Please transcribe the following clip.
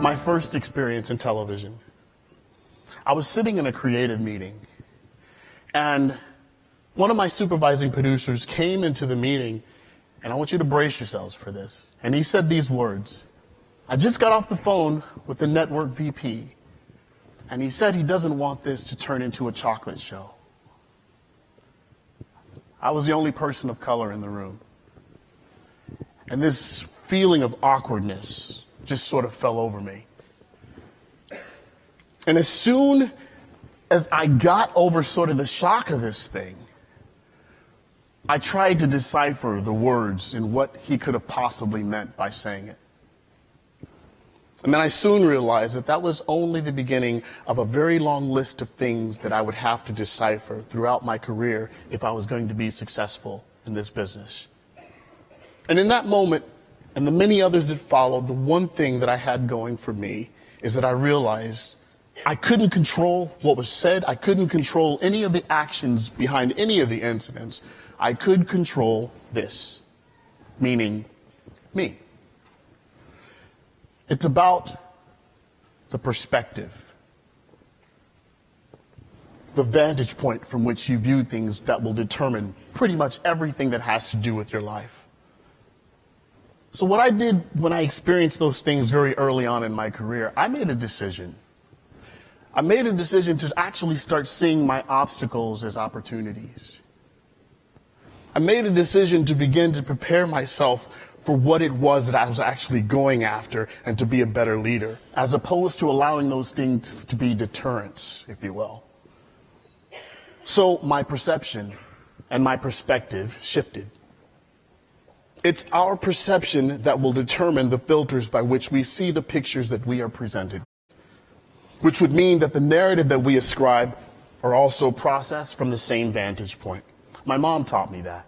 my first experience in television. I was sitting in a creative meeting, and one of my supervising producers came into the meeting, and I want you to brace yourselves for this. And he said these words. I just got off the phone with the network VP, and he said he doesn't want this to turn into a chocolate show. I was the only person of color in the room. And this feeling of awkwardness just sort of fell over me. And as soon as I got over sort of the shock of this thing, I tried to decipher the words and what he could have possibly meant by saying it. And then I soon realized that that was only the beginning of a very long list of things that I would have to decipher throughout my career if I was going to be successful in this business. And in that moment, and the many others that followed, the one thing that I had going for me is that I realized I couldn't control what was said. I couldn't control any of the actions behind any of the incidents. I could control this, meaning me. It's about the perspective, the vantage point from which you view things that will determine pretty much everything that has to do with your life. So what I did when I experienced those things very early on in my career, I made a decision. I made a decision to actually start seeing my obstacles as opportunities. I made a decision to begin to prepare myself for what it was that I was actually going after and to be a better leader, as opposed to allowing those things to be deterrents, if you will. So my perception and my perspective shifted. It's our perception that will determine the filters by which we see the pictures that we are presented, which would mean that the narrative that we ascribe are also processed from the same vantage point. My mom taught me that.